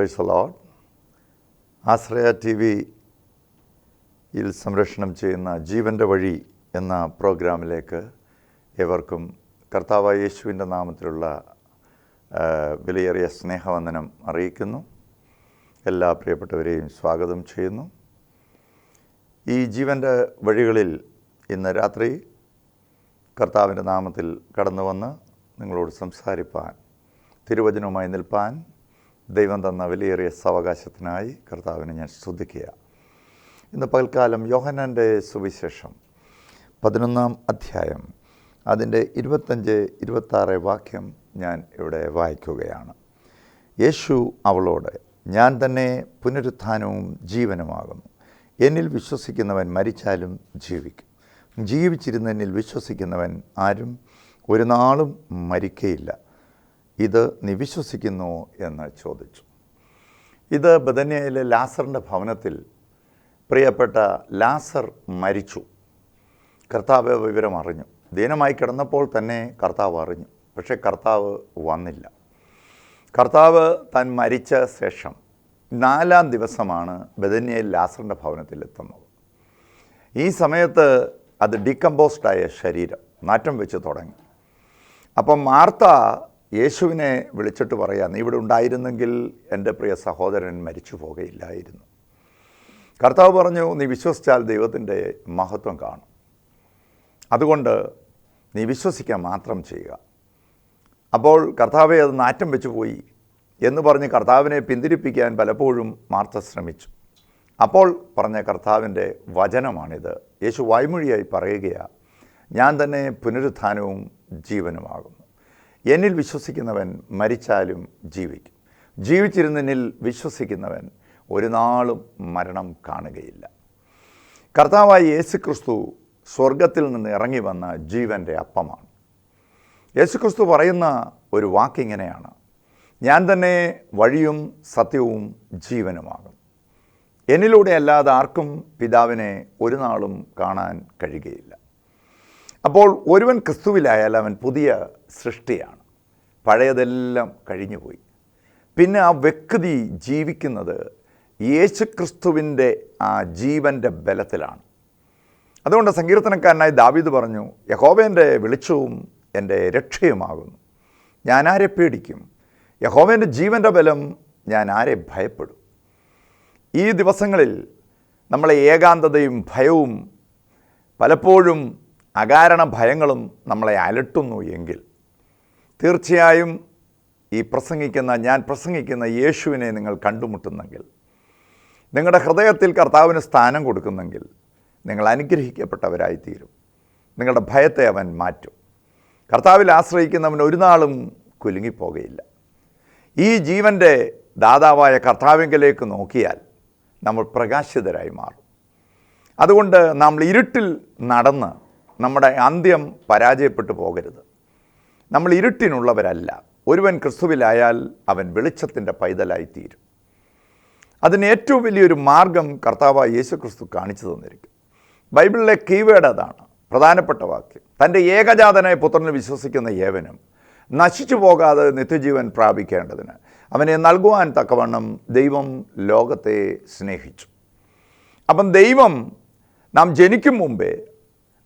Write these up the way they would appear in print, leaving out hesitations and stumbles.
Praise the Lord. Ashraya T വിയിൽ സംരക്ഷണം ചെയ്യുന്ന ജീവൻ്റെ വഴി എന്ന പ്രോഗ്രാമിലേക്ക് ഏവർക്കും കർത്താവായ യേശുവിൻ്റെ നാമത്തിലുള്ള വിലയേറിയ സ്നേഹവന്ദനം അറിയിക്കുന്നു. എല്ലാ പ്രിയപ്പെട്ടവരെയും സ്വാഗതം ചെയ്യുന്നു. ഈ ജീവൻ്റെ വഴികളിൽ ഇന്ന് രാത്രി കർത്താവിൻ്റെ നാമത്തിൽ കടന്നു വന്ന് നിങ്ങളോട് സംസാരിപ്പാൻ, തിരുവചനവുമായി നിൽപ്പാൻ ദൈവം തന്ന വിലയേറിയ സാവകാശത്തിനായി കർത്താവിനെ ഞാൻ സ്തുതിക്കുക. ഇന്ന് പകൽക്കാലം യോഹന്നാൻ്റെ സുവിശേഷം 11-ാം അധ്യായം അതിൻ്റെ 25-26 വാക്യം ഞാൻ ഇവിടെ വായിക്കുകയാണ്. യേശു അവളോട്, ഞാൻ തന്നെ പുനരുത്ഥാനവും ജീവനുമാകുന്നു. എന്നിൽ വിശ്വസിക്കുന്നവൻ മരിച്ചാലും ജീവിക്കും. ജീവിച്ചിരുന്നെന്നിൽ വിശ്വസിക്കുന്നവൻ ആരും ഒരു നാളും മരിക്കയില്ല. ഇത് നീ വിശ്വസിക്കുന്നുവോ എന്ന് ചോദിച്ചു. ഇത് ബെഥനിയയിലെ ലാസറിൻ്റെ ഭവനത്തിൽ പ്രിയപ്പെട്ട ലാസർ മരിച്ചു. കർത്താവ് വിവരം അറിഞ്ഞു. ദീനമായി കിടന്നപ്പോൾ തന്നെ കർത്താവ് അറിഞ്ഞു. പക്ഷേ കർത്താവ് വന്നില്ല. കർത്താവ് താൻ മരിച്ച ശേഷം 4-ാം ദിവസമാണ് ബെഥനിയയിൽ ലാസറിൻ്റെ ഭവനത്തിൽ എത്തുന്നത്. ഈ സമയത്ത് അത് ഡീകമ്പോസ്ഡായ ശരീരം നാറ്റം വെച്ച് തുടങ്ങി. അപ്പം മാർത്ത യേശുവിനെ വിളിച്ചിട്ട് പറയാം, നീ ഇവിടെ ഉണ്ടായിരുന്നെങ്കിൽ എൻ്റെ പ്രിയ സഹോദരൻ മരിച്ചു പോകുകയില്ലായിരുന്നു. കർത്താവ് പറഞ്ഞു, നീ വിശ്വസിച്ചാൽ ദൈവത്തിൻ്റെ മഹത്വം കാണും. അതുകൊണ്ട് നീ വിശ്വസിക്കാൻ മാത്രം ചെയ്യുക. അപ്പോൾ കർത്താവെ, അത് നാറ്റം വെച്ച് പോയി എന്ന് പറഞ്ഞ് കർത്താവിനെ പിന്തിരിപ്പിക്കാൻ പലപ്പോഴും മാർത്ത ശ്രമിച്ചു. അപ്പോൾ പറഞ്ഞ കർത്താവിൻ്റെ വചനമാണിത്. യേശു വായ്മൊഴിയായി പറയുകയാണ്, ഞാൻ തന്നെ പുനരുത്ഥാനവും ജീവനുമാകുന്നു. എന്നിൽ വിശ്വസിക്കുന്നവൻ മരിച്ചാലും ജീവിക്കും. ജീവിച്ചിരുന്നെന്നിൽ വിശ്വസിക്കുന്നവൻ ഒരു നാളും മരണം കാണുകയില്ല. കർത്താവായ യേശുക്രിസ്തു സ്വർഗത്തിൽ നിന്ന് ഇറങ്ങി വന്ന ജീവൻ്റെ അപ്പമാണ്. യേശുക്രിസ്തു പറയുന്ന ഒരു വാക്കിങ്ങനെയാണ്, ഞാൻ തന്നെ വഴിയും സത്യവും ജീവനുമാകും. എന്നിലൂടെ അല്ലാതെ ആർക്കും പിതാവിനെ ഒരു നാളും കാണാൻ കഴിയുകയില്ല. അപ്പോൾ ഒരുവൻ ക്രിസ്തുവിലായാൽ അവൻ പുതിയ സൃഷ്ടിയാണ്. പഴയതെല്ലാം കഴിഞ്ഞുപോയി. പിന്നെ ആ വ്യക്തി ജീവിക്കുന്നത് യേശുക്രിസ്തുവിൻ്റെ ആ ജീവൻ്റെ ബലത്തിലാണ്. അതുകൊണ്ട് സങ്കീർത്തനക്കാരനായ ദാവീദ് പറഞ്ഞു, യഹോവയുടെ വെളിച്ചവും എൻ്റെ രക്ഷയുമാകുന്നു. ഞാൻ ആരെ പേടിക്കും? യഹോവയുടെ ജീവൻ്റെ ബലം, ഞാൻ ആരെ ഭയപ്പെടും? ഈ ദിവസങ്ങളിൽ നമ്മളെ ഏകാന്തതയും ഭയവും പലപ്പോഴും അകാരണ ഭയങ്ങളും നമ്മളെ അലട്ടുന്നു എങ്കിൽ തീർച്ചയായും ഞാൻ പ്രസംഗിക്കുന്ന യേശുവിനെ നിങ്ങൾ കണ്ടുമുട്ടുന്നെങ്കിൽ, നിങ്ങളുടെ ഹൃദയത്തിൽ കർത്താവിന് സ്ഥാനം കൊടുക്കുന്നെങ്കിൽ നിങ്ങൾ അനുഗ്രഹിക്കപ്പെട്ടവരായിത്തീരും. നിങ്ങളുടെ ഭയത്തെ അവൻ മാറ്റും. കർത്താവിൽ ആശ്രയിക്കുന്നവൻ ഒരു നാളും കുലുങ്ങിപ്പോകുകയില്ല. ഈ ജീവൻ്റെ ദാതാവായ കർത്താവിങ്കലേക്ക് നോക്കിയാൽ നമ്മൾ പ്രകാശിതരായി മാറും. അതുകൊണ്ട് നമ്മൾ ഇരുട്ടിൽ നടന്ന് നമ്മുടെ അന്ത്യം പരാജയപ്പെട്ടു പോകരുത്. നമ്മൾ ഇരുട്ടിനുള്ളവരല്ല. ഒരുവൻ ക്രിസ്തുവിലായാൽ അവൻ വെളിച്ചത്തിൻ്റെ പൈതലായിത്തീരും. അതിന് ഏറ്റവും വലിയൊരു മാർഗം കർത്താവായ യേശുക്രിസ്തു കാണിച്ചു തന്നിരിക്കും. ബൈബിളിലെ കീവേഡ് അതാണ്, പ്രധാനപ്പെട്ട വാക്യം. തൻ്റെ ഏകജാതനായ പുത്രനെ വിശ്വസിക്കുന്ന ഏവനും നശിച്ചു പോകാതെ നിത്യജീവൻ പ്രാപിക്കേണ്ടതിന് അവനെ നൽകുവാൻ തക്കവണ്ണം ദൈവം ലോകത്തെ സ്നേഹിച്ചു. അപ്പം ദൈവം നാം ജനിക്കും മുമ്പേ,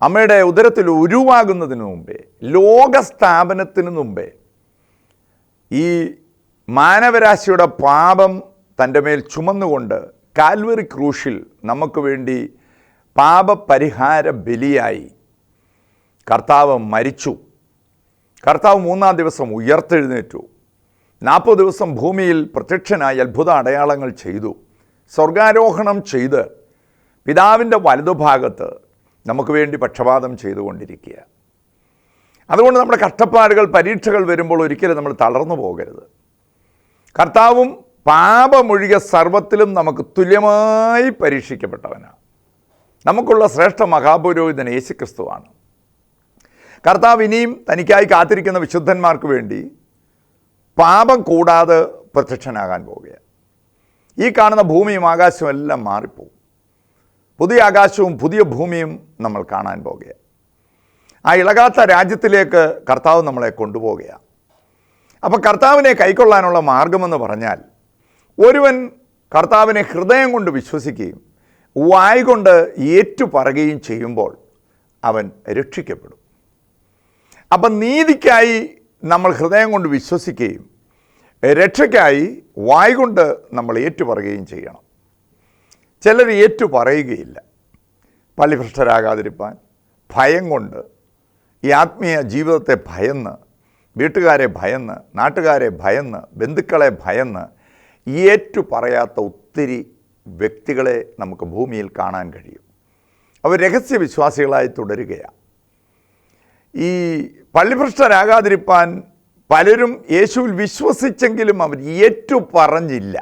അമ്മയുടെ ഉദരത്തിൽ ഉരുവാകുന്നതിന് മുമ്പേ, ലോകസ്ഥാപനത്തിന് മുമ്പേ ഈ മാനവരാശിയുടെ പാപം തൻ്റെ മേൽ ചുമന്നുകൊണ്ട് കാൽവറി ക്രൂശിൽ നമുക്ക് വേണ്ടി പാപപരിഹാര ബലിയായി കർത്താവ് മരിച്ചു. കർത്താവ് 3-ാം ദിവസം ഉയർത്തെഴുന്നേറ്റു. 40 ദിവസം ഭൂമിയിൽ പ്രത്യക്ഷനായി അത്ഭുത അടയാളങ്ങൾ ചെയ്തു. സ്വർഗാരോഹണം ചെയ്ത് പിതാവിൻ്റെ വലതുഭാഗത്ത് നമുക്ക് വേണ്ടി പക്ഷപാതം ചെയ്തുകൊണ്ടിരിക്കുക. അതുകൊണ്ട് നമ്മുടെ കഷ്ടപ്പാടുകൾ, പരീക്ഷകൾ വരുമ്പോൾ ഒരിക്കലും നമ്മൾ തളർന്നു പോകരുത്. കർത്താവും പാപമൊഴികെ സർവ്വത്തിലും നമുക്ക് തുല്യമായി പരീക്ഷിക്കപ്പെട്ടവനാണ്. നമുക്കുള്ള ശ്രേഷ്ഠ മഹാപുരോഹിതൻ യേശുക്രിസ്തുവാണ്. കർത്താവ് ഇനിയും തനിക്കായി കാത്തിരിക്കുന്ന വിശുദ്ധന്മാർക്ക് വേണ്ടി പാപം കൂടാതെ പ്രത്യക്ഷനാകാൻ പോവുകയാണ്. ഈ കാണുന്ന ഭൂമിയും ആകാശവും എല്ലാം മാറിപ്പോകും. പുതിയ ആകാശവും പുതിയ ഭൂമിയും നമ്മൾ കാണാൻ പോകുകയാണ്. ആ ഇളകാത്ത രാജ്യത്തിലേക്ക് കർത്താവ് നമ്മളെ കൊണ്ടുപോവുകയാണ്. അപ്പോൾ കർത്താവിനെ കൈക്കൊള്ളാനുള്ള മാർഗമെന്ന് പറഞ്ഞാൽ ഒരുവൻ കർത്താവിനെ ഹൃദയം കൊണ്ട് വിശ്വസിക്കുകയും വായ് കൊണ്ട് ഏറ്റുപറയുകയും ചെയ്യുമ്പോൾ അവൻ രക്ഷിക്കപ്പെടും. അപ്പം നീതിക്കായി നമ്മൾ ഹൃദയം കൊണ്ട് വിശ്വസിക്കുകയും രക്ഷയ്ക്കായി വായ് കൊണ്ട് നമ്മൾ ഏറ്റുപറയുകയും ചെയ്യണം. ചിലർ ഏറ്റുപറയുകയില്ല. പള്ളിഭ്രഷ്ടരാകാതിരിപ്പാൻ ഭയം കൊണ്ട്, ഈ ആത്മീയ ജീവിതത്തെ ഭയന്ന്, വീട്ടുകാരെ ഭയന്ന്, നാട്ടുകാരെ ഭയന്ന്, ബന്ധുക്കളെ ഭയന്ന് ഏറ്റുപറയാത്ത ഒത്തിരി വ്യക്തികളെ നമുക്ക് ഭൂമിയിൽ കാണാൻ കഴിയും. അവർ രഹസ്യവിശ്വാസികളായി തുടരുകയാണ്. ഈ പള്ളിഭ്രഷ്ടരാകാതിരിപ്പാൻ പലരും യേശുവിൽ വിശ്വസിച്ചെങ്കിലും അവർ ഏറ്റുപറഞ്ഞില്ല.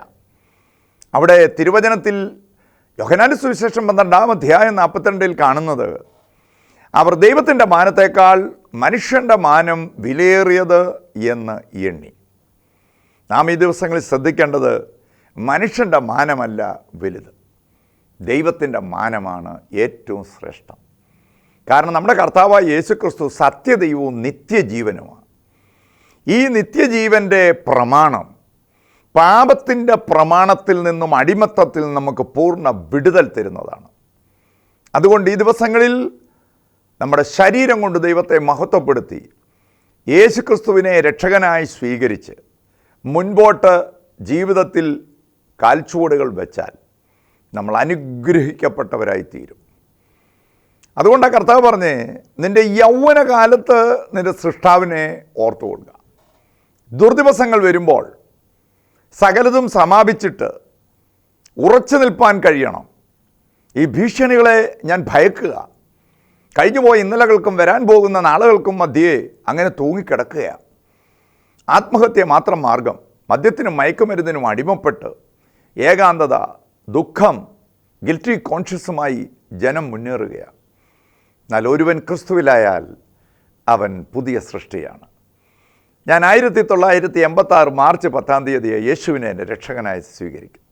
അവിടെ തിരുവചനത്തിൽ യോഹന്നാന്റെ സുവിശേഷം 12-ാം അധ്യായം 42-ൽ കാണുന്നത്, അവർ ദൈവത്തിൻ്റെ മാനത്തേക്കാൾ മനുഷ്യൻ്റെ മാനം വിലയേറിയത് എന്ന് എണ്ണി. നാം ഈ ദിവസങ്ങളിൽ ശ്രദ്ധിക്കേണ്ടത് മനുഷ്യൻ്റെ മാനമല്ല വലുത്, ദൈവത്തിൻ്റെ മാനമാണ് ഏറ്റവും ശ്രേഷ്ഠം. കാരണം നമ്മുടെ കർത്താവായ യേശുക്രിസ്തു സത്യദൈവവും നിത്യജീവനുമാണ്. ഈ നിത്യജീവൻ്റെ പ്രമാണം പാപത്തിൻ്റെ പ്രമാണത്തിൽ നിന്നും അടിമത്തത്തിൽ നിന്നും നമുക്ക് പൂർണ്ണ വിടുതൽ തരുന്നതാണ്. അതുകൊണ്ട് ഈ ദിവസങ്ങളിൽ നമ്മുടെ ശരീരം കൊണ്ട് ദൈവത്തെ മഹത്വപ്പെടുത്തി യേശുക്രിസ്തുവിനെ രക്ഷകനായി സ്വീകരിച്ച് മുൻപോട്ട് ജീവിതത്തിൽ കാൽച്ചുവടുകൾ വെച്ചാൽ നമ്മൾ അനുഗ്രഹിക്കപ്പെട്ടവരായി തീരും. അതുകൊണ്ടാണ് കർത്താവ് പറഞ്ഞേ, നിൻ്റെ യൗവനകാലത്ത് നിൻ്റെ സൃഷ്ടാവിനെ ഓർത്തുകൊള്ളുക. ദുർദിവസങ്ങൾ വരുമ്പോൾ സകലതും സമാപിച്ചിട്ട് ഉറച്ചു നിൽപ്പാൻ കഴിയണം. ഈ ഭീഷണികളെ ഞാൻ ഭയക്കുക. കഴിഞ്ഞുപോയ ഇന്നലകൾക്കും വരാൻ പോകുന്ന നാളുകൾക്കും മധ്യേ അങ്ങനെ തൂങ്ങിക്കിടക്കുകയാണ്. ആത്മഹത്യ മാത്രം മാർഗം. മദ്യത്തിനും മയക്കുമരുന്നിനും അടിമപ്പെട്ട് ഏകാന്തത, ദുഃഖം, ഗിൽറ്റി കോൺഷ്യസുമായി ജനം മുന്നേറുകയാണ്. എന്നാൽ ഒരുവൻ ക്രിസ്തുവിലായാൽ അവൻ പുതിയ സൃഷ്ടിയാണ്. ഞാൻ 1986 മാർച്ച് 10 യേശുവിനെ എൻ്റെ രക്ഷകനായി സ്വീകരിക്കും.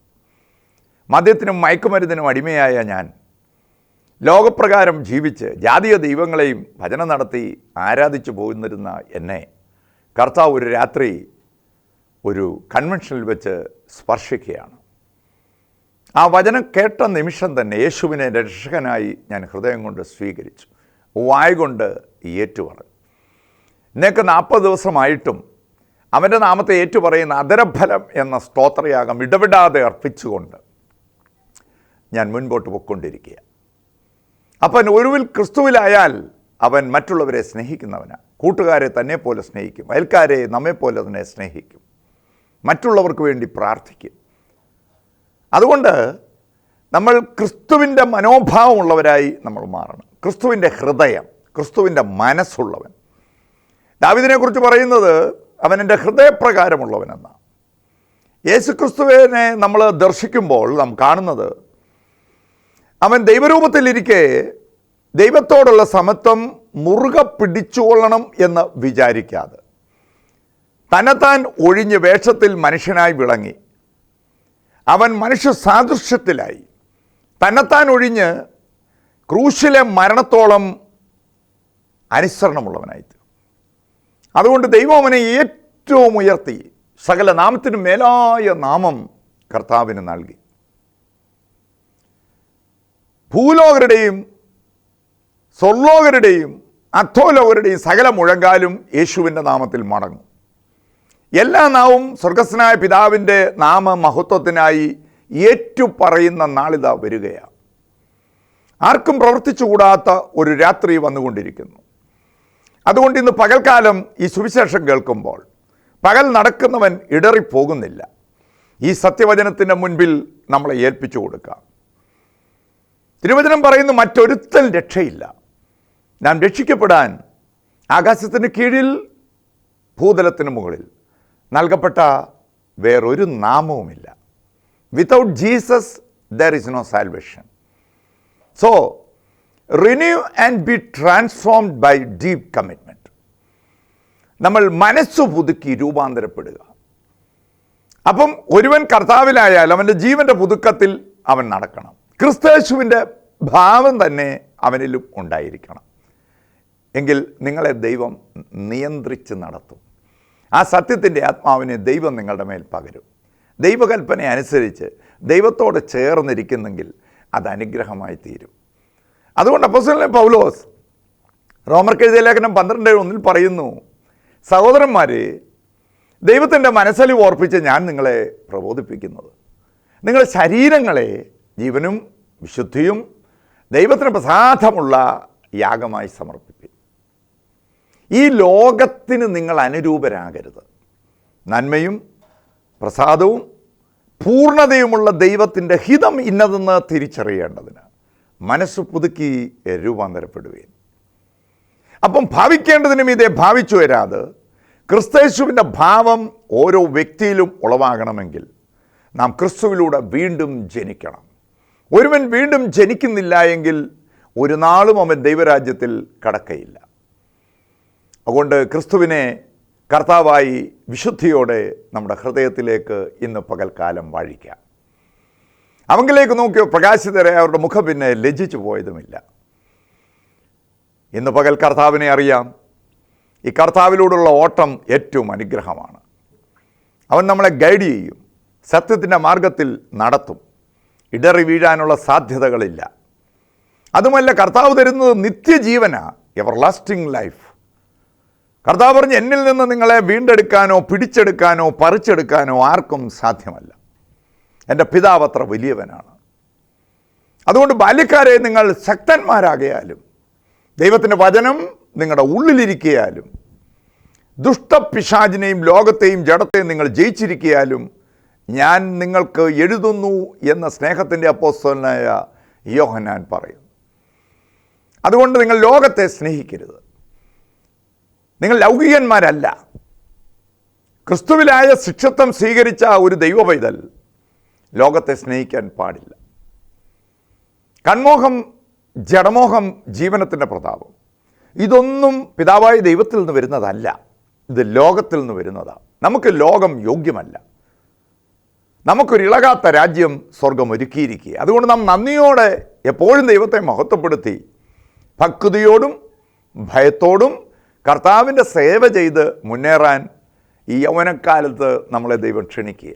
മദ്യത്തിനും മയക്കുമരുന്നിനും അടിമയായ ഞാൻ ലോകപ്രകാരം ജീവിച്ച് ജാതീയ ദൈവങ്ങളെയും ഭജന നടത്തി ആരാധിച്ചു പോയിരുന്ന എന്നെ കർത്താവ് ഒരു രാത്രി ഒരു കൺവെൻഷനിൽ വെച്ച് സ്പർശിക്കുകയാണ്. ആ വചനം കേട്ട നിമിഷം തന്നെ യേശുവിനെ രക്ഷകനായി ഞാൻ ഹൃദയം കൊണ്ട് സ്വീകരിച്ചു. വായ് കൊണ്ട് ഏറ്റുപറഞ്ഞു. ഇന്നേക്ക് 40 ദിവസമായിട്ടും അവൻ്റെ നാമത്തെ ഏറ്റുപറയുന്ന അധരഫലം എന്ന സ്തോത്രയാഗം ഇടവിടാതെ അർപ്പിച്ചുകൊണ്ട് ഞാൻ മുൻപോട്ട് പോയിക്കൊണ്ടിരിക്കുക. അപ്പം ഒരുവിൽ ക്രിസ്തുവിലായാൽ അവൻ മറ്റുള്ളവരെ സ്നേഹിക്കുന്നവനാണ്. കൂട്ടുകാരെ തന്നെ പോലെ സ്നേഹിക്കും, അയൽക്കാരെ നമ്മെപ്പോലെ തന്നെ സ്നേഹിക്കും, മറ്റുള്ളവർക്ക് വേണ്ടി പ്രാർത്ഥിക്കും. അതുകൊണ്ട് നമ്മൾ ക്രിസ്തുവിൻ്റെ മനോഭാവമുള്ളവരായി നമ്മൾ മാറണം. ക്രിസ്തുവിൻ്റെ ഹൃദയം, ക്രിസ്തുവിൻ്റെ മനസ്സുള്ളവൻ. ദാവീദിനെക്കുറിച്ച് പറയുന്നത് അവൻ എൻ്റെ ഹൃദയപ്രകാരമുള്ളവനെന്നാണ്. യേശു ക്രിസ്തുവിനെ നമ്മൾ ദർശിക്കുമ്പോൾ നാം കാണുന്നത് അവൻ ദൈവരൂപത്തിലിരിക്കെ ദൈവത്തോടുള്ള സമത്വം മുറുകെ പിടിച്ചുകൊള്ളണം എന്ന് വിചാരിക്കാതെ തന്നെത്താൻ ഒഴിഞ്ഞ് വേഷത്തിൽ മനുഷ്യനായി വിളങ്ങി. അവൻ മനുഷ്യ സാദൃശ്യത്തിലായി തന്നെത്താൻ ഒഴിഞ്ഞ് ക്രൂശിലെ മരണത്തോളം അനുസരണമുള്ളവനായി. അതുകൊണ്ട് ദൈവം അവനെ ഏറ്റവും ഉയർത്തി സകല നാമത്തിനും മേലായ നാമം കർത്താവിന് നൽകി. ഭൂലോകരുടെയും സ്വർലോകരുടെയും അധോലോകരുടെയും സകല മുഴങ്കാലും യേശുവിൻ്റെ നാമത്തിൽ മടങ്ങും. എല്ലാ നാവും സ്വർഗസ്വനായ പിതാവിൻ്റെ നാമമഹത്വത്തിനായി ഏറ്റുപറയുന്ന നാളിതാ വരികയാണ്. ആർക്കും പ്രവർത്തിച്ചുകൂടാത്ത ഒരു രാത്രി വന്നുകൊണ്ടിരിക്കുന്നു. അതുകൊണ്ട് ഇന്ന് പകൽക്കാലം ഈ സുവിശേഷം കേൾക്കുമ്പോൾ പകൽ നടക്കുന്നവൻ ഇടറിപ്പോകുന്നില്ല. ഈ സത്യവചനത്തിൻ്റെ മുൻപിൽ നമ്മളെ ഏൽപ്പിച്ചു കൊടുക്കാം. തിരുവചനം പറയുന്നു, മറ്റൊരുത്തൻ രക്ഷയില്ല. നാം രക്ഷിക്കപ്പെടാൻ ആകാശത്തിന് കീഴിൽ ഭൂതലത്തിന് മുകളിൽ നൽകപ്പെട്ട വേറൊരു നാമവുമില്ല. Without Jesus there is no salvation. So renew and be transformed by deep commitment. നമ്മൾ മനസ്സ് പുതുക്കി രൂപാന്തരപ്പെടുക. അപ്പം ഒരുവൻ കർത്താവിലായാൽ അവൻ്റെ ജീവൻ്റെ പുതുക്കത്തിൽ അവൻ നടക്കണം. ക്രിസ്തയേശുവിൻ്റെ ഭാവം തന്നെ അവനിലും ഉണ്ടായിരിക്കണം. എങ്കിൽ നിങ്ങളെ ദൈവം നിയന്ത്രിച്ച് നടത്തും. ആ സത്യത്തിൻ്റെ ആത്മാവിനെ ദൈവം നിങ്ങളുടെ മേൽ പകരും. ദൈവകൽപ്പന അനുസരിച്ച് ദൈവത്തോട് ചേർന്നിരിക്കുന്നെങ്കിൽ അത് അനുഗ്രഹമായി തീരും. അതുകൊണ്ട് അപ്പോസ്തലനായ പൗലോസ് റോമർക്കെഴുതിയ ലേഖനം 12:1 പറയുന്നു, സഹോദരന്മാരെ, ദൈവത്തിൻ്റെ മനസ്സലിവ് ഓർപ്പിച്ച് ഞാൻ നിങ്ങളെ പ്രബോധിപ്പിക്കുന്നത്, നിങ്ങളുടെ ശരീരങ്ങളെ ജീവനും വിശുദ്ധിയും ദൈവത്തിന് പ്രസാദമുള്ള യാഗമായി സമർപ്പിപ്പിൻ. ഈ ലോകത്തിന് നിങ്ങൾ അനുരൂപരാകരുത്, നന്മയും പ്രസാദവും പൂർണ്ണതയുമുള്ള ദൈവത്തിൻ്റെ ഹിതം ഇന്നതെന്ന് തിരിച്ചറിയേണ്ടതിന് മനസ്സ് പുതുക്കി രൂപാന്തരപ്പെടുകയും. അപ്പം ഭാവിക്കേണ്ടതിനും ഇതേ ഭാവിച്ചു വരാതെ ക്രിസ്തയേശുവിൻ്റെ ഭാവം ഓരോ വ്യക്തിയിലും ഉളവാകണമെങ്കിൽ നാം ക്രിസ്തുവിലൂടെ വീണ്ടും ജനിക്കണം. ഒരുവൻ വീണ്ടും ജനിക്കുന്നില്ല എങ്കിൽ ഒരു നാളും അവൻ ദൈവരാജ്യത്തിൽ കടക്കയില്ല. അതുകൊണ്ട് ക്രിസ്തുവിനെ കർത്താവായി വിശുദ്ധിയോടെ നമ്മുടെ ഹൃദയത്തിലേക്ക് ഇന്ന് പകൽക്കാലം വാഴിക്കാം. അവങ്കിലേക്ക് നോക്കിയോ പ്രകാശിതരെ അവരുടെ മുഖം പിന്നെ ലജ്ജിച്ചു പോയതുമില്ല. ഇന്ന് പകൽ കർത്താവിനെ അറിയാം. ഈ കർത്താവിലൂടെയുള്ള ഓട്ടം ഏറ്റവും അനുഗ്രഹമാണ്. അവൻ നമ്മളെ ഗൈഡ് ചെയ്യും, സത്യത്തിൻ്റെ മാർഗത്തിൽ നടത്തും, ഇടറി വീഴാനുള്ള സാധ്യതകളില്ല. അതുമല്ല, കർത്താവ് തരുന്നത് നിത്യജീവനാണ്, എവർലാസ്റ്റിംഗ് ലൈഫ്. കർത്താവ് പറഞ്ഞ്, എന്നിൽ നിന്ന് നിങ്ങളെ വീണ്ടെടുക്കാനോ പിടിച്ചെടുക്കാനോ പറിച്ചെടുക്കാനോ ആർക്കും സാധ്യമല്ല. എൻ്റെ പിതാവ് അത്ര വലിയവനാണ്. അതുകൊണ്ട് ബാല്യക്കാരെ, നിങ്ങൾ ശക്തന്മാരാകയാലും ദൈവത്തിൻ്റെ വചനം നിങ്ങളുടെ ഉള്ളിലിരിക്കയാലും ദുഷ്ടപിശാചിനെയും ലോകത്തെയും ജഡത്തെയും നിങ്ങൾ ജയിച്ചിരിക്കയാലും ഞാൻ നിങ്ങൾക്ക് എഴുതുന്നു എന്ന സ്നേഹത്തിൻ്റെ അപ്പോസ്തലനായ യോഹന്നാൻ പറയും. അതുകൊണ്ട് നിങ്ങൾ ലോകത്തെ സ്നേഹിക്കരുത്. നിങ്ങൾ ലൗകികന്മാരല്ല. ക്രിസ്തുവിലായ ശിക്ഷത്വം സ്വീകരിച്ച ഒരു ദൈവപൈതൽ ലോകത്തെ സ്നേഹിക്കാൻ പാടില്ല. കൺമോഹം, ജഡമോഹം, ജീവനത്തിൻ്റെ പ്രതാപം, ഇതൊന്നും പിതാവായ ദൈവത്തിൽ നിന്ന് വരുന്നതല്ല, ഇത് ലോകത്തിൽ നിന്ന് വരുന്നതാണ്. നമുക്ക് ലോകം യോഗ്യമല്ല. നമുക്കൊരിളകാത്ത രാജ്യം സ്വർഗം ഒരുക്കിയിരിക്കുക. അതുകൊണ്ട് നാം നന്ദിയോടെ എപ്പോഴും ദൈവത്തെ മഹത്വപ്പെടുത്തി ഭക്തിയോടും ഭയത്തോടും കർത്താവിൻ്റെ സേവ ചെയ്ത് മുന്നേറാൻ ഈ യൗവനക്കാലത്ത് നമ്മളെ ദൈവം ക്ഷണിക്കുക.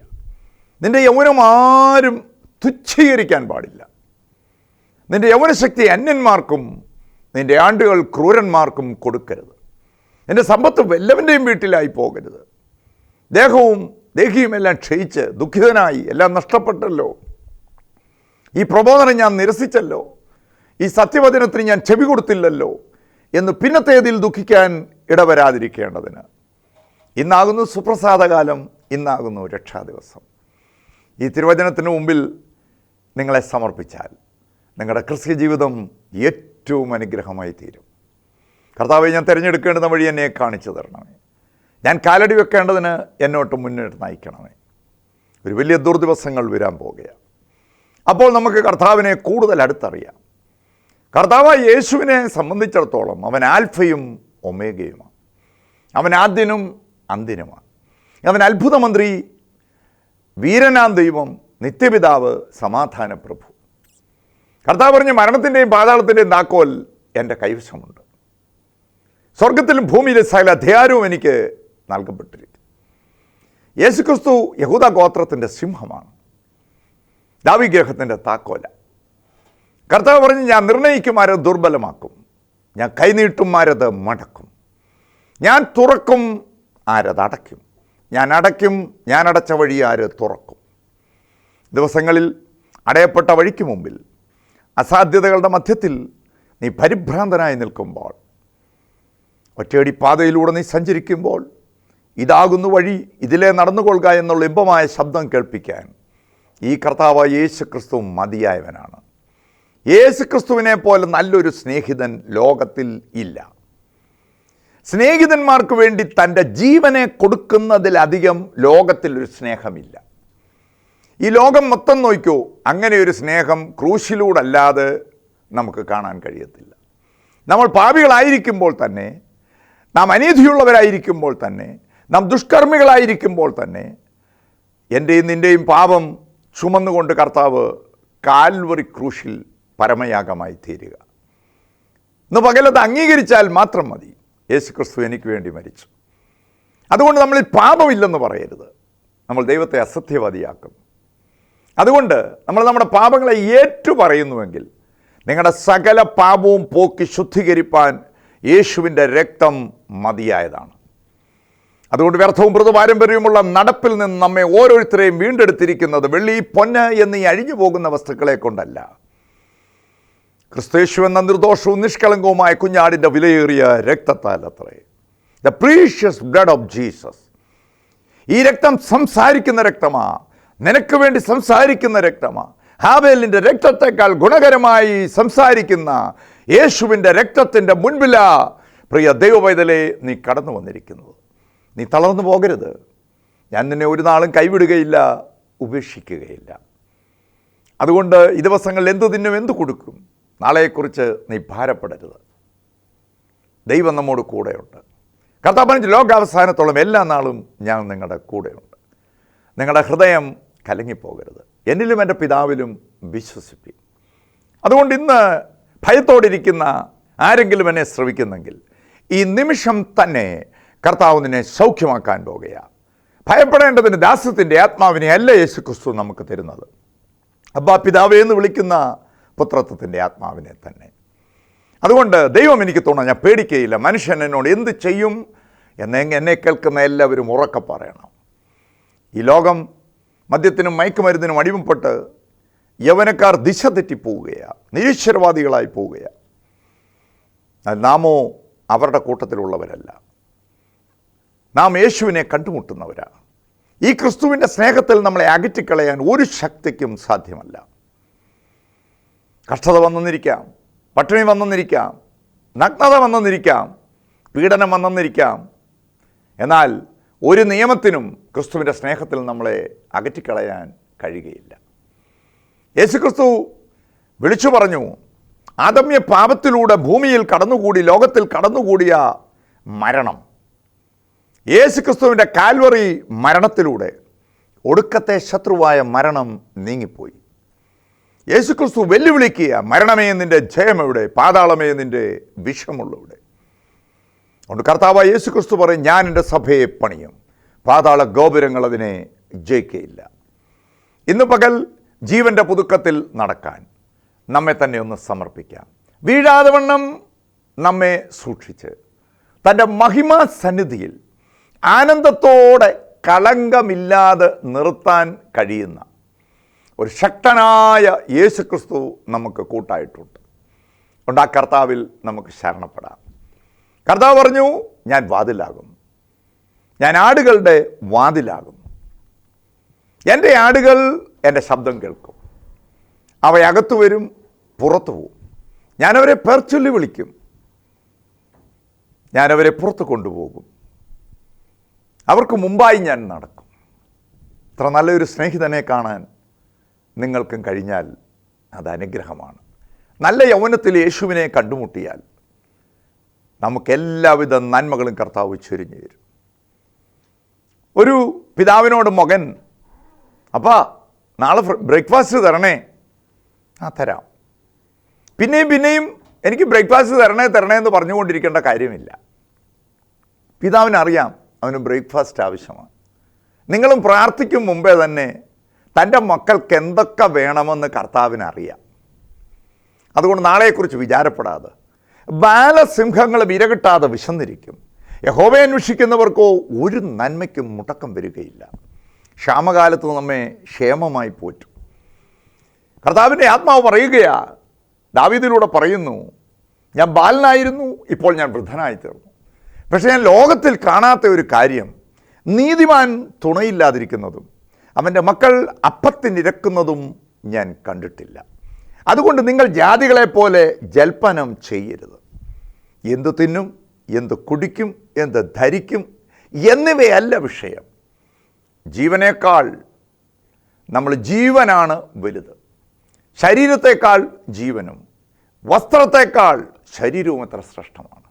നിൻ്റെ യൗവനം ആരും തുച്ഛീകരിക്കാൻ പാടില്ല. നിൻ്റെ യൗവനശക്തി അന്യന്മാർക്കും നിൻ്റെ ആണ്ടുകൾ ക്രൂരന്മാർക്കും കൊടുക്കരുത്. നിൻ്റെ സമ്പത്ത് വല്ലവൻ്റെയും വീട്ടിലായി പോകരുത്. ദേഹവും ദേഹിയുമെല്ലാം ക്ഷയിച്ച് ദുഃഖിതനായി എല്ലാം നഷ്ടപ്പെട്ടല്ലോ, ഈ പ്രബോധനം ഞാൻ നിരസിച്ചല്ലോ, ഈ സത്യവചനത്തിന് ഞാൻ ചെവി കൊടുത്തില്ലല്ലോ എന്ന് പിന്നത്തേതിൽ ദുഃഖിക്കാൻ ഇടവരാതിരിക്കേണ്ടതിന് ഇന്നാകുന്നു സുപ്രസാദകാലം, ഇന്നാകുന്നു രക്ഷാദിവസം. ഈ തിരുവചനത്തിന് മുമ്പിൽ നിങ്ങളെ സമർപ്പിച്ചാൽ നിങ്ങളുടെ ക്രിസ്ത്യ ജീവിതം ഏറ്റവും അനുഗ്രഹമായി തീരും. കർത്താവെ, ഞാൻ തിരഞ്ഞെടുക്കേണ്ടുന്ന വഴി എന്നെ കാണിച്ചു തരണമേ. ഞാൻ കാലടി വെക്കേണ്ടതിന് എന്നോട്ട് മുന്നോട്ട് നയിക്കണമേ. ഒരു വലിയ ദുർദിവസങ്ങൾ വരാൻ പോകുകയാണ്. അപ്പോൾ നമുക്ക് കർത്താവിനെ കൂടുതൽ അടുത്തറിയാം. കർത്താവായ യേശുവിനെ സംബന്ധിച്ചിടത്തോളം അവൻ ആൽഫയും ഒമേഗയുമാണ്. അവൻ ആദ്യനും അന്ത്യനുമാണ്. അവൻ അത്ഭുതമന്ത്രി, വീരനാം ദൈവം, നിത്യപിതാവ്, സമാധാന പ്രഭു. കർത്താവ് പറഞ്ഞ്, മരണത്തിൻ്റെയും പാതാളത്തിൻ്റെയും താക്കോൽ എൻ്റെ കൈവശമുണ്ട്. സ്വർഗത്തിലും ഭൂമിയിലും സകല അധികാരവും എനിക്ക് നൽകപ്പെട്ടിരിക്കും. യേശുക്രിസ്തു യഹൂദ ഗോത്രത്തിൻ്റെ സിംഹമാണ്, ദാവീദ് താക്കോല. കർത്താവ് പറഞ്ഞ്, ഞാൻ നിർണയിക്കുമാരത് ദുർബലമാക്കും, ഞാൻ കൈനീട്ടുമാരത് മടക്കും, ഞാൻ തുറക്കും ആരത് അടയ്ക്കും, ഞാൻ അടയ്ക്കും ഞാൻ അടച്ച വഴി ആര് തുറക്കും. ദിവസങ്ങളിൽ അടയപ്പെട്ട വഴിക്ക് മുമ്പിൽ അസാധ്യതകളുടെ മധ്യത്തിൽ നീ പരിഭ്രാന്തനായി നിൽക്കുമ്പോൾ, ഒറ്റയടി പാതയിലൂടെ നീ സഞ്ചരിക്കുമ്പോൾ, ഇതാകുന്നു വഴി, ഇതിലേ നടന്നുകൊള്ളുക എന്നുള്ള ഇമ്പമായ ശബ്ദം കേൾപ്പിക്കാൻ ഈ കർത്താവായ യേശു ക്രിസ്തു മതിയായവനാണ്. യേശു ക്രിസ്തുവിനെ പോലെ നല്ലൊരു സ്നേഹിതൻ ലോകത്തിൽ ഇല്ല. സ്നേഹിതന്മാർക്ക് വേണ്ടി തൻ്റെ ജീവനെ കൊടുക്കുന്നതിലധികം ലോകത്തിലൊരു സ്നേഹമില്ല. ഈ ലോകം മൊത്തം നോക്കൂ, അങ്ങനെ ഒരു സ്നേഹം ക്രൂശിലൂടെ അല്ലാതെ നമുക്ക് കാണാൻ കഴിയത്തില്ല. നമ്മൾ പാപികളായിരിക്കുമ്പോൾ തന്നെ, നാം അനീതിയുള്ളവരായിരിക്കുമ്പോൾ തന്നെ, നാം ദുഷ്കർമ്മികളായിരിക്കുമ്പോൾ തന്നെ എൻ്റെയും നിൻ്റെയും പാപം ചുമന്നുകൊണ്ട് കർത്താവ് കാൽവറി ക്രൂശിൽ പരമയാഗമായി തീരുക. ഇന്ന് പകലത് അംഗീകരിച്ചാൽ മാത്രം മതി. യേശു ക്രിസ്തു എനിക്ക് വേണ്ടി മരിച്ചു. അതുകൊണ്ട് നമ്മളിൽ പാപമില്ലെന്ന് പറയരുത്. നമ്മൾ ദൈവത്തെ അസത്യവാദിയാക്കും. അതുകൊണ്ട് നമ്മൾ നമ്മുടെ പാപങ്ങളെ ഏറ്റുപറയുന്നുവെങ്കിൽ നിങ്ങളുടെ സകല പാപവും പോക്കി ശുദ്ധീകരിപ്പാൻ യേശുവിൻ്റെ രക്തം മതിയായതാണ്. അതുകൊണ്ട് വ്യർത്ഥവും മൃദുപാരമ്പര്യമുള്ള നടപ്പിൽ നിന്ന് നമ്മെ ഓരോരുത്തരെയും വീണ്ടെടുത്തിരിക്കുന്നത് വെള്ളി, പൊന്ന് എന്നീ അഴിഞ്ഞു പോകുന്ന വസ്തുക്കളെ കൊണ്ടല്ല, ക്രിസ്തയേശു എന്ന നിർദോഷവും നിഷ്കളങ്കവുമായ കുഞ്ഞാടിൻ്റെ വിലയേറിയ രക്തത്താൽ അത്രേ. The precious blood of Jesus. ഈ രക്തം സംസാരിക്കുന്ന രക്തമാ, നിനക്ക് വേണ്ടി സംസാരിക്കുന്ന രക്തമാ. ഹാബേലിൻ്റെ രക്തത്തെക്കാൾ ഗുണകരമായി സംസാരിക്കുന്ന യേശുവിൻ്റെ രക്തത്തിൻ്റെ മുൻപിലാ പ്രിയ ദൈവപൈതലേ നീ കടന്നു വന്നിരിക്കുന്നത്. നീ തളർന്നു പോകരുത്. ഞാൻ നിന്നെ ഒരു നാളും കൈവിടുകയില്ല, ഉപേക്ഷിക്കുകയില്ല. അതുകൊണ്ട് ഈ ദിവസങ്ങളിൽ എന്തു തിന്നും, എന്തു കൊടുക്കും, നാളെക്കുറിച്ച് നീ ഭാരപ്പെടരുത്. ദൈവം നമ്മോട് കൂടെയുണ്ട്. കർത്താവ് ലോകാവസാനത്തോളം എല്ലാ നാളും ഞാൻ നിങ്ങളുടെ കൂടെയുണ്ട്. നിങ്ങളുടെ ഹൃദയം കലങ്ങിപ്പോകരുത്. എന്നിലും എൻ്റെ പിതാവിലും വിശ്വസിപ്പിക്കും. അതുകൊണ്ട് ഇന്ന് ഭയത്തോടിരിക്കുന്ന ആരെങ്കിലും എന്നെ ശ്രവിക്കുന്നെങ്കിൽ ഈ നിമിഷം തന്നെ കർത്താവ് നിന്നെ സൗഖ്യമാക്കാൻ പോകുകയാണ്. ഭയപ്പെടേണ്ടതിന് ദാസ്യത്തിൻ്റെ ആത്മാവിനെ അല്ല യേശു ക്രിസ്തു നമുക്ക് തരുന്നത്, അബ്ബാ പിതാവേ എന്ന് വിളിക്കുന്ന പുത്രത്വത്തിൻ്റെ ആത്മാവിനെ തന്നെ. അതുകൊണ്ട് ദൈവം എനിക്ക് തോന്നുന്നു ഞാൻ പേടിക്കുകയില്ല. മനുഷ്യൻ എന്നോട് എന്ത് ചെയ്യും എന്നെ കേൾക്കുന്ന എല്ലാവരും ഉറക്കെ പറയണം. ഈ ലോകം മദ്യത്തിനും മയക്കുമരുന്നിനും അടിമപ്പെട്ട് യൗവനക്കാർ ദിശ തെറ്റിപ്പോവുകയാണ്, നിരീശ്വരവാദികളായി പോവുകയാണ്. നാമോ അവരുടെ കൂട്ടത്തിലുള്ളവരല്ല. നാം യേശുവിനെ കണ്ടുമുട്ടുന്നവരാണ്. ഈ ക്രിസ്തുവിൻ്റെ സ്നേഹത്തിൽ നമ്മളെ അകറ്റിക്കളയാൻ ഒരു ശക്തിക്കും സാധ്യമല്ല. കഷ്ടത വന്നെന്നിരിക്കാം, പട്ടിണി വന്നെന്നിരിക്കാം, നഗ്നത വന്നെന്നിരിക്കാം, പീഡനം വന്നെന്നിരിക്കാം. എന്നാൽ ഒരു നിയമത്തിനും ക്രിസ്തുവിൻ്റെ സ്നേഹത്തിൽ നമ്മളെ അകറ്റിക്കളയാൻ കഴിയുകയില്ല. യേശു ക്രിസ്തു വിളിച്ചു പറഞ്ഞു, അദമ്യ പാപത്തിലൂടെ ഭൂമിയിൽ കടന്നുകൂടി, ലോകത്തിൽ കടന്നുകൂടിയ മരണം, യേശു ക്രിസ്തുവിൻ്റെ കാൽവറി മരണത്തിലൂടെ ഒടുക്കത്തെ ശത്രുവായ മരണം നീങ്ങിപ്പോയി. യേശു ക്രിസ്തു വെല്ലുവിളിക്കുക, മരണമേ നിൻ്റെ ജയമെവിടെ, പാതാളമേ നിൻ്റെ വിഷമുള്ളവിടെ. അതുകൊണ്ട് കർത്താവായ യേശു ക്രിസ്തു പറയും, ഞാൻ എൻ്റെ സഭയെ പണിയും, പാതാള ഗോപുരങ്ങൾ അതിനെ ജയിക്കുകയില്ല. ഇന്ന് പകൽ ജീവൻ്റെ പുതുക്കത്തിൽ നടക്കാൻ നമ്മെ തന്നെ ഒന്ന് സമർപ്പിക്കാം. വീഴാതെ വണ്ണം നമ്മെ സൂക്ഷിച്ച് തൻ്റെ മഹിമാ സന്നിധിയിൽ ആനന്ദത്തോടെ കളങ്കമില്ലാതെ നിർത്താൻ കഴിയുന്ന ഒരു ശക്തനായ യേശു ക്രിസ്തു നമുക്ക് കൂട്ടായിട്ടുണ്ട്. അതുകൊണ്ട് ആ കർത്താവിൽ നമുക്ക് ശരണപ്പെടാം. കർത്താവ് പറഞ്ഞു, ഞാൻ വാതിലാകും, ഞാൻ ആടുകളുടെ വാതിലാകും. എൻ്റെ ആടുകൾ എൻ്റെ ശബ്ദം കേൾക്കും, അവയകത്തു വരും, പുറത്തു പോവും. ഞാനവരെ പേർച്ചൊല്ലി വിളിക്കും, ഞാനവരെ പുറത്ത് കൊണ്ടുപോകും, അവർക്ക് മുമ്പായി ഞാൻ നടക്കും. ഇത്ര നല്ലൊരു സ്നേഹിതനെ കാണാൻ നിങ്ങൾക്കും കഴിഞ്ഞാൽ അത് അനുഗ്രഹമാണ്. നല്ല യൗവനത്തിൽ യേശുവിനെ കണ്ടുമുട്ടിയാൽ നമുക്കെല്ലാവിധ നന്മകളും കർത്താവ് ചൊരിഞ്ഞു തരും. ഒരു പിതാവിനോട് മകൻ, അപ്പാ നാളെ ബ്രേക്ക്ഫാസ്റ്റ് തരണേ. ആ തരാം. പിന്നെയും പിന്നെയും എനിക്ക് ബ്രേക്ക്ഫാസ്റ്റ് തരണേ എന്ന് പറഞ്ഞുകൊണ്ടിരിക്കേണ്ട കാര്യമില്ല. പിതാവിനറിയാം അവന് ബ്രേക്ക്ഫാസ്റ്റ് ആവശ്യമാണ്. നിങ്ങളും പ്രാർത്ഥിക്കും മുമ്പേ തന്നെ തൻ്റെ മക്കൾക്ക് എന്തൊക്കെ വേണമെന്ന് കർത്താവിനറിയാം. അതുകൊണ്ട് നാളെക്കുറിച്ച് വിചാരപ്പെടാതെ ബാലസിംഹങ്ങളും ഇരകിട്ടാതെ വിശന്നിരിക്കും. യഹോവയെ അന്വേഷിക്കുന്നവർക്കോ ഒരു നന്മയ്ക്കും മുടക്കം വരികയില്ല. ക്ഷാമകാലത്ത് നമ്മെ ക്ഷേമമായി പോറ്റും. കർത്താവിൻ്റെ ആത്മാവ് പറയുകയാ, ദാവീദിലൂടെ പറയുന്നു, ഞാൻ ബാലനായിരുന്നു, ഇപ്പോൾ ഞാൻ വൃദ്ധനായി തീർന്നു. പക്ഷേ ഞാൻ ലോകത്തിൽ കാണാത്ത ഒരു കാര്യം, നീതിമാൻ തുണയില്ലാതിരിക്കുന്നതും അവൻ്റെ മക്കൾ അപ്പത്തിനിരക്കുന്നതും ഞാൻ കണ്ടിട്ടില്ല. അതുകൊണ്ട് നിങ്ങൾ ജാതികളെപ്പോലെ ജൽപ്പനം ചെയ്യരുത്. എന്തു തിന്നും, എന്ത് കുടിക്കും, എന്ത് ധരിക്കും എന്നിവയല്ല വിഷയം. ജീവനേക്കാൾ നമ്മൾ ജീവനാണ് വലുത്. ശരീരത്തേക്കാൾ ജീവനും വസ്ത്രത്തേക്കാൾ ശരീരവും എത്ര ശ്രേഷ്ഠമാണ്.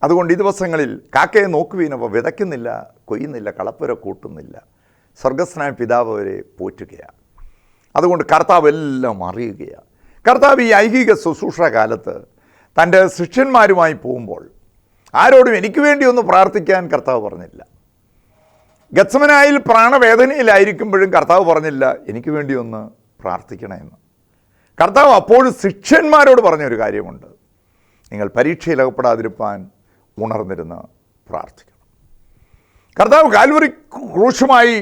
അതുകൊണ്ട് ഈ ദിവസങ്ങളിൽ കാക്കയെ നോക്കുവീനവ വിതയ്ക്കുന്നില്ല, കൊയ്യുന്നില്ല, കളപ്പുര കൂട്ടുന്നില്ല, സ്വർഗസ്നായ പിതാവ് അവരെ പോറ്റുകയാണ്. അതുകൊണ്ട് കർത്താവ് എല്ലാം അറിയുകയാണ്. കർത്താവ് ഈ ഐഹിക ശുശ്രൂഷ കാലത്ത് തൻ്റെ ശിഷ്യന്മാരുമായി പോകുമ്പോൾ ആരോടും എനിക്ക് വേണ്ടി ഒന്ന് പ്രാർത്ഥിക്കാൻ കർത്താവ് പറഞ്ഞില്ല. ഗത്സമനായിൽ പ്രാണവേദനയിലായിരിക്കുമ്പോഴും കർത്താവ് പറഞ്ഞില്ല എനിക്ക് വേണ്ടി ഒന്ന് പ്രാർത്ഥിക്കണമെന്ന്. കർത്താവ് അപ്പോഴും ശിഷ്യന്മാരോട് പറഞ്ഞൊരു കാര്യമുണ്ട്, നിങ്ങൾ പരീക്ഷയിൽ അകപ്പെടാതിരിപ്പാൻ ഉണർന്നിരുന്ന് പ്രാർത്ഥിക്കണം. കർത്താവ് കാൽവറി ക്രൂശുമായി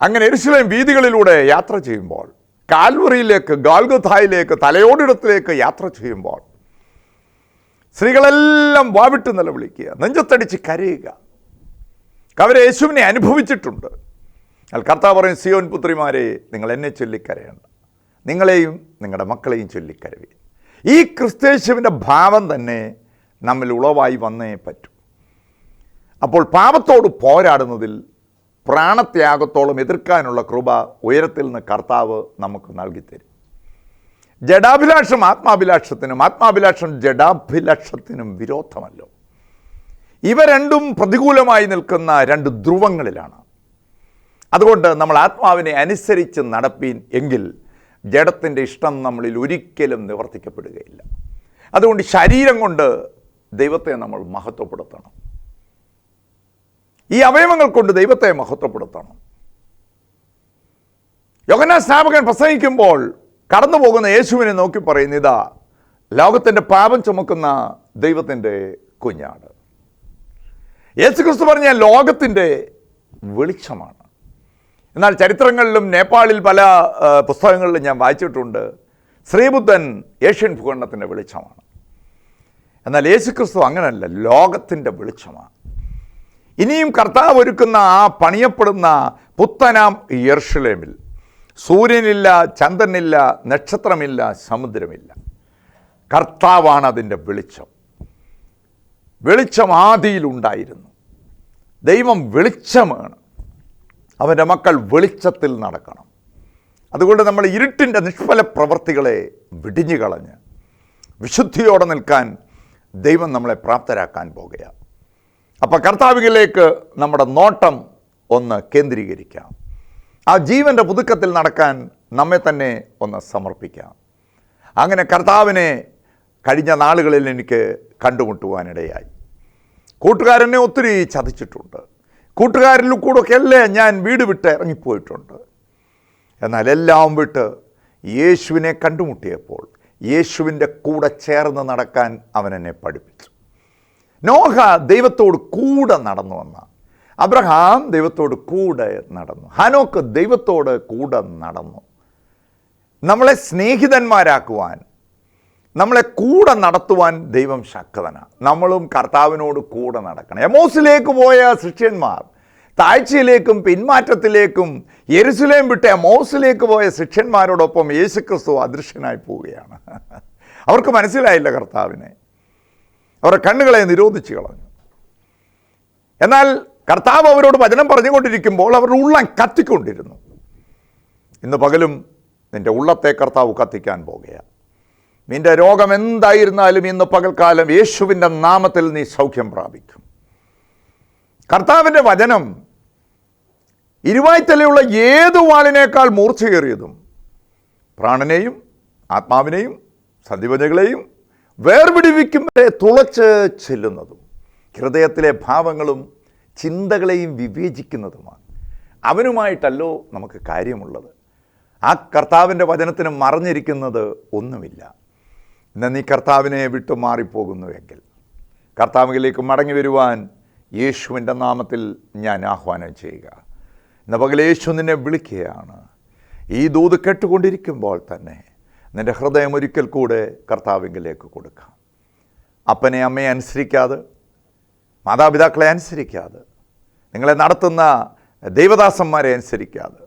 അങ്ങനെ യെരുശലേം വീഥികളിലൂടെ യാത്ര ചെയ്യുമ്പോൾ, കാൽവറിയിലേക്ക് ഗാൽഗൊഥായിലേക്ക് തലയോടിടത്തിലേക്ക് യാത്ര ചെയ്യുമ്പോൾ സ്ത്രീകളെല്ലാം വാവിട്ട് നിലവിളിക്കുക, നെഞ്ചത്തടിച്ച് കരയുക. അവർ യേശുവിനെ അനുഭവിച്ചിട്ടുണ്ട്. എന്നാൽ കർത്താവ് പറയും, സിയോൻ പുത്രിമാരെ, നിങ്ങൾ എന്നെ ചൊല്ലിക്കരയണ്ട, നിങ്ങളെയും നിങ്ങളുടെ മക്കളെയും ചൊല്ലിക്കരവീൻ. ഈ ക്രിസ്തേശുവിൻ്റെ ഭാവം തന്നെ നമ്മിൽ ഉളവായി വന്നേ പറ്റൂ. അപ്പോൾ പാപത്തോട് പോരാടുന്നതിൽ പ്രാണത്യാഗത്തോളം എതിർക്കാനുള്ള കൃപ ഉയരത്തിൽ നിന്ന് കർത്താവ് നമുക്ക് നൽകിത്തരും. ജഡാഭിലാഷം ആത്മാഭിലാഷത്തിനും ആത്മാഭിലാഷം ജഡാഭിലാഷത്തിനും വിരോധമല്ലോ. ഇവ രണ്ടും പ്രതികൂലമായി നിൽക്കുന്ന രണ്ട് ധ്രുവങ്ങളിലാണ്. അതുകൊണ്ട് നമ്മൾ ആത്മാവിനെ അനുസരിച്ച് നടപ്പീൻ എങ്കിൽ ജഡത്തിൻ്റെ ഇഷ്ടം നമ്മളിൽ ഒരിക്കലും നിവർത്തിക്കപ്പെടുകയില്ല. അതുകൊണ്ട് ശരീരം കൊണ്ട് ദൈവത്തെ നമ്മൾ മഹത്വപ്പെടുത്തണം. ഈ അവയവങ്ങൾ കൊണ്ട് ദൈവത്തെ മഹത്വപ്പെടുത്തണം. യോഹന്നാൻ സ്നാപകൻ പ്രസംഗിക്കുമ്പോൾ കടന്നു പോകുന്ന യേശുവിനെ നോക്കി പറയുന്ന, ഇതാ ലോകത്തിൻ്റെ പാപം ചുമക്കുന്ന ദൈവത്തിൻ്റെ കുഞ്ഞാട്. യേശുക്രിസ്തു പറഞ്ഞ ലോകത്തിൻ്റെ വെളിച്ചമാണ്. എന്നാൽ ചരിത്രങ്ങളിലും നേപ്പാളിൽ പല പുസ്തകങ്ങളിലും ഞാൻ വായിച്ചിട്ടുണ്ട്, ശ്രീബുദ്ധൻ ഏഷ്യൻ ഭൂഖണ്ഡത്തിൻ്റെ വെളിച്ചമാണ്. എന്നാൽ യേശുക്രിസ്തു അങ്ങനെയല്ല, ലോകത്തിൻ്റെ വെളിച്ചമാണ്. ഇനിയും കർത്താവ് ഒരുക്കുന്ന ആ പണിയപ്പെടുന്ന പുത്തനാം യെരുശലേമിൽ സൂര്യനില്ല, ചന്ദ്രനില്ല, നക്ഷത്രമില്ല, സമുദ്രമില്ല. കർത്താവാണ് അതിൻ്റെ വെളിച്ചം. വെളിച്ചം ആദിയിലുണ്ടായിരുന്നു. ദൈവം വെളിച്ചമാണ്. അവൻ്റെ മക്കൾ വെളിച്ചത്തിൽ നടക്കണം. അതുകൊണ്ട് നമ്മൾ ഇരുട്ടിൻ്റെ നിഷ്ഫല പ്രവൃത്തികളെ വെടിഞ്ഞു കളഞ്ഞ് വിശുദ്ധിയോടെ നിൽക്കാൻ ദൈവം നമ്മളെ പ്രാപ്തരാക്കാൻ പോകുകയാണ്. അപ്പോൾ കർത്താവിലേക്ക് നമ്മുടെ നോട്ടം ഒന്ന് കേന്ദ്രീകരിക്കാം. ആ ജീവൻ്റെ പുതുക്കത്തിൽ നടക്കാൻ നമ്മെ തന്നെ ഒന്ന് സമർപ്പിക്കാം. അങ്ങനെ കർത്താവിനെ കഴിഞ്ഞ നാളുകളിൽ എനിക്ക് കണ്ടുമുട്ടുവാനിടയായി. കൂട്ടുകാരനെ ഒത്തിരി ചതിച്ചിട്ടുണ്ട്. കൂട്ടുകാരിൽ കൂടെയൊക്കെ അല്ലേ ഞാൻ വീട് വിട്ട് ഇറങ്ങിപ്പോയിട്ടുണ്ട്. എന്നാൽ എല്ലാം വിട്ട് യേശുവിനെ കണ്ടുമുട്ടിയപ്പോൾ യേശുവിൻ്റെ കൂടെ ചേർന്ന് നടക്കാൻ അവൻ എന്നെ പഠിപ്പിച്ചു. നോഹ ദൈവത്തോട് കൂടെ നടന്നു വന്ന, അബ്രഹാം ദൈവത്തോട് കൂടെ നടന്നു, ഹനോക്ക് ദൈവത്തോട് കൂടെ നടന്നു. നമ്മളെ സ്നേഹിതന്മാരാക്കുവാൻ, നമ്മളെ കൂടെ നടത്തുവാൻ ദൈവം ശക്തനാണ്. നമ്മളും കർത്താവിനോട് കൂടെ നടക്കണം. എമോസിലേക്ക് പോയ ശിഷ്യന്മാർ താഴ്ചയിലേക്കും പിന്മാറ്റത്തിലേക്കും യെരുശലേം വിട്ട് എമോസിലേക്ക് പോയ ശിഷ്യന്മാരോടൊപ്പം യേശുക്രിസ്തു അദൃശ്യനായി പോവുകയാണ്. അവർക്ക് മനസ്സിലായില്ല കർത്താവിനെ. അവരുടെ കണ്ണുകളെ നിരോധിച്ച് കളഞ്ഞു. എന്നാൽ കർത്താവ് അവരോട് വചനം പറഞ്ഞുകൊണ്ടിരിക്കുമ്പോൾ അവരുടെ ഉള്ളം കത്തിക്കൊണ്ടിരുന്നു. ഇന്ന് പകലും നിൻ്റെ ഉള്ളത്തെ കർത്താവ് കത്തിക്കാൻ പോകുകയാണ്. നിൻ്റെ രോഗം എന്തായിരുന്നാലും ഇന്ന് പകൽക്കാലം യേശുവിൻ്റെ നാമത്തിൽ നീ സൗഖ്യം പ്രാപിക്കും. കർത്താവിൻ്റെ വചനം ഇരുവായ്ത്തലയുള്ള ഏതു വാളിനേക്കാൾ മൂർച്ചയേറിയതും പ്രാണനെയും ആത്മാവിനെയും സന്ധിവചകളെയും വേർപിടിവിക്കും വരെ തുളച്ച് ചെല്ലുന്നതും ഹൃദയത്തിലെ ഭാവങ്ങളും ചിന്തകളെയും വിവേചിക്കുന്നതുമാണ്. അവനുമായിട്ടല്ലോ നമുക്ക് കാര്യമുള്ളത്. ആ കർത്താവിൻ്റെ വചനത്തിന് മറഞ്ഞിരിക്കുന്നത് ഒന്നുമില്ല. ഇന്ന് നീ കർത്താവിനെ വിട്ടു മാറിപ്പോകുന്നുവെങ്കിൽ കർത്താവിലേക്ക് മടങ്ങി വരുവാൻ യേശുവിൻ്റെ നാമത്തിൽ ഞാൻ ആഹ്വാനം ചെയ്യുക. ഇന്ന് പകൽ യേശു നിന്നെ വിളിക്കുകയാണ്. ഈ ദൂത് കേട്ടുകൊണ്ടിരിക്കുമ്പോൾ തന്നെ നിൻ്റെ ഹൃദയം ഒരിക്കൽ കൂടെ കർത്താവിലേക്ക് കൊടുക്കാം. അപ്പനെ അമ്മയെ അനുസരിക്കാതെ, മാതാപിതാക്കളെ അനുസരിക്കാതെ, നിങ്ങളെ നടത്തുന്ന ദൈവദാസന്മാരെ അനുസരിക്കാതെ.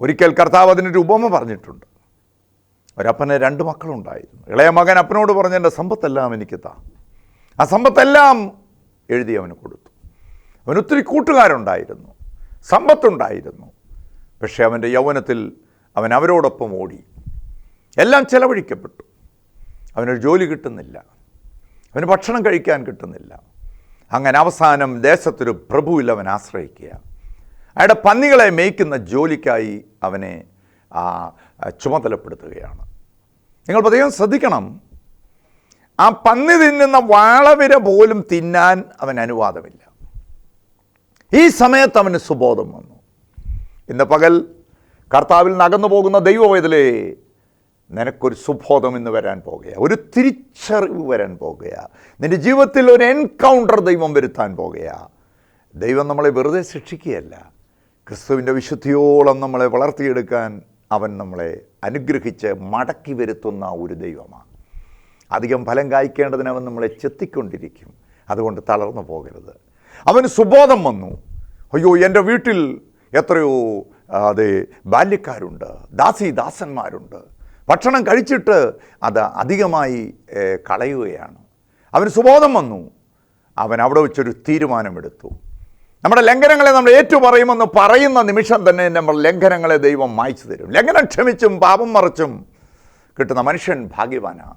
ഒരിക്കൽ കർത്താവ് അതിനൊരു ഉപമ പറഞ്ഞിട്ടുണ്ട്. ഒരപ്പന് 2 മക്കളുണ്ടായിരുന്നു. ഇളയ മകൻ അപ്പനോട് പറഞ്ഞു, എൻ്റെ സമ്പത്തെല്ലാം എനിക്ക് താ. ആ സമ്പത്തെല്ലാം എഴുതി അവന് കൊടുത്തു. അവനൊത്തിരി കൂട്ടുകാരുണ്ടായിരുന്നു, സമ്പത്തുണ്ടായിരുന്നു. പക്ഷേ അവൻ്റെ യൗവനത്തിൽ അവൻ അവരോടൊപ്പം ഓടി. എല്ലാം ചെലവഴിക്കപ്പെട്ടു. അവനൊരു ജോലി കിട്ടുന്നില്ല, അവന് ഭക്ഷണം കഴിക്കാൻ കിട്ടുന്നില്ല. അങ്ങനെ അവസാനം ദേശത്തൊരു പ്രഭുവിൽ അവൻ ആശ്രയിക്കുക. അയാളുടെ പന്നികളെ മേയ്ക്കുന്ന ജോലിക്കായി അവനെ ചുമതലപ്പെടുത്തുകയാണ്. നിങ്ങൾ പ്രത്യേകം ശ്രദ്ധിക്കണം, ആ പന്നി തിന്നുന്ന വാളവിര പോലും തിന്നാൻ അവൻ അനുവാദമില്ല. ഈ സമയത്ത് അവന് സുബോധം വന്നു. ഇന്ന് പകൽ കർത്താവിൽ നിന്ന് അകന്നു പോകുന്ന ദൈവവേദലേ, നിനക്കൊരു സുബോധം ഇന്ന് വരാൻ പോകുകയാണ്. ഒരു തിരിച്ചറിവ് വരാൻ പോകുകയാണ്. നിൻ്റെ ജീവിതത്തിൽ ഒരു എൻകൗണ്ടർ ദൈവം വരുത്താൻ പോകുകയാണ്. ദൈവം നമ്മളെ വെറുതെ ശിക്ഷിക്കുകയല്ല, ക്രിസ്തുവിൻ്റെ വിശുദ്ധിയോളം നമ്മളെ വളർത്തിയെടുക്കാൻ അവൻ നമ്മളെ അനുഗ്രഹിച്ച് മടക്കി വരുത്തുന്ന ഒരു ദൈവമാണ്. അധികം ഫലം കായ്ക്കേണ്ടതിന് അവൻ നമ്മളെ ചെത്തിക്കൊണ്ടിരിക്കും. അതുകൊണ്ട് തളർന്നു പോകരുത്. അവന് സുബോധം വന്നു. അയ്യോ, എൻ്റെ വീട്ടിൽ എത്രയോ ബാല്യക്കാരുണ്ട്, ദാസന്മാരുണ്ട്. ഭക്ഷണം കഴിച്ചിട്ട് അത് അധികമായി കളയുകയാണ്. അവന് സുബോധം വന്നു. അവൻ അവിടെ വെച്ചൊരു തീരുമാനമെടുത്തു. നമ്മുടെ ലംഘനങ്ങളെ നമ്മൾ ഏറ്റുപറയുമെന്ന് പറയുന്ന നിമിഷം തന്നെ നമ്മൾ ലംഘനങ്ങളെ ദൈവം മായ്ച്ചു തരും. ലംഘനം ക്ഷമിച്ചും പാപം മറച്ചും കിട്ടുന്ന മനുഷ്യൻ ഭാഗ്യവാനാണ്.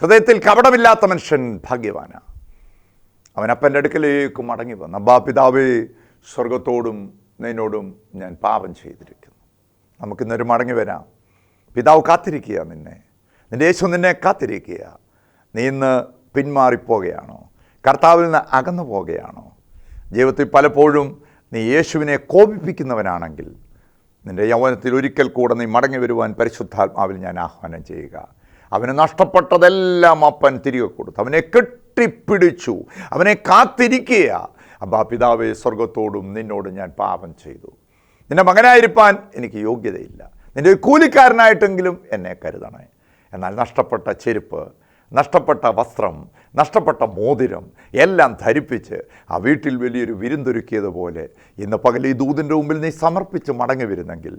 ഹൃദയത്തിൽ കപടമില്ലാത്ത മനുഷ്യൻ ഭാഗ്യവാനാണ്. അവൻ അപ്പൻ്റെ അടുക്കലേക്ക് മടങ്ങി വന്നു. അബ്ബാ പിതാവേ, സ്വർഗത്തോടും നിന്നോടും ഞാൻ പാപം ചെയ്തിരിക്കുന്നു. നമുക്കിന്നൊരു മടങ്ങി വരാം. പിതാവ് കാത്തിരിക്കുക, നിൻ്റെ യേശു നിന്നെ കാത്തിരിക്കുക. നീ ഇന്ന് പിന്മാറിപ്പോകുകയാണോ? കർത്താവിൽ നിന്ന് അകന്നു പോകുകയാണോ? ജീവിതത്തിൽ പലപ്പോഴും നീ യേശുവിനെ കോപിപ്പിക്കുന്നവനാണെങ്കിൽ നിൻ്റെ യൗവനത്തിൽ ഒരിക്കൽ കൂടെ നീ മടങ്ങി വരുവാൻ പരിശുദ്ധാത്മാവിൽ ഞാൻ ആഹ്വാനം ചെയ്യുക. അവന് നഷ്ടപ്പെട്ടതെല്ലാം അപ്പൻ തിരികെ കൊടുത്തു. അവനെ കെട്ടിപ്പിടിച്ചു. അവനെ കാത്തിരിക്കുക. അബ്ബാ പിതാവേ, സ്വർഗത്തോടും നിന്നോടും ഞാൻ പാപം ചെയ്തു. നിൻ്റെ മകനായിരിക്കാൻ എനിക്ക് യോഗ്യതയില്ല. നിൻ്റെ ഒരു കൂലിക്കാരനായിട്ടെങ്കിലും എന്നെ കരുതണേ. എന്നാൽ നഷ്ടപ്പെട്ട ചെരുപ്പ്, നഷ്ടപ്പെട്ട വസ്ത്രം, നഷ്ടപ്പെട്ട മോതിരം എല്ലാം ധരിപ്പിച്ച് ആ വീട്ടിൽ വലിയൊരു വിരുന്നൊരുക്കിയതുപോലെ ഇന്ന് പകൽ ഈ ദൂതിൻ്റെ മുമ്പിൽ നീ സമർപ്പിച്ച് മടങ്ങി വരുന്നെങ്കിൽ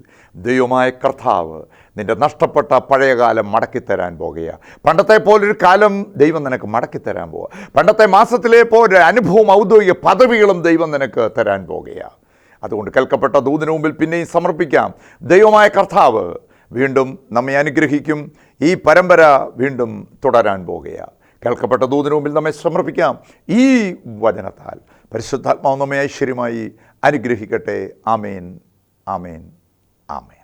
ദൈവമായ കർത്താവ് നിൻ്റെ നഷ്ടപ്പെട്ട പഴയകാലം മടക്കിത്തരാൻ പോകുകയാണ്. പണ്ടത്തെ പോലൊരു കാലം ദൈവം നിനക്ക് മടക്കിത്തരാൻ പോവുക. പണ്ടത്തെ മാസത്തിലെ പോലെ അനുഭവം, ഔദ്യോഗിക പദവികളും ദൈവം നിനക്ക് തരാൻ പോകുകയാണ്. അതുകൊണ്ട് കേൾക്കപ്പെട്ട ദൂതിന് മുമ്പിൽ പിന്നെയും സമർപ്പിക്കാം. ദൈവമായ കർത്താവ് വീണ്ടും നമ്മെ അനുഗ്രഹിക്കും. ഈ പരമ്പര വീണ്ടും തുടരാൻ പോകുകയാണ്. കേൾക്കപ്പെട്ട ദൂതിന് മുമ്പിൽ നമ്മെ സമർപ്പിക്കാം. ഈ വചനത്താൽ പരിശുദ്ധാത്മാവ് നമ്മെ ഐശ്വര്യമായി അനുഗ്രഹിക്കട്ടെ. ആമേൻ, ആമേൻ, ആമേൻ.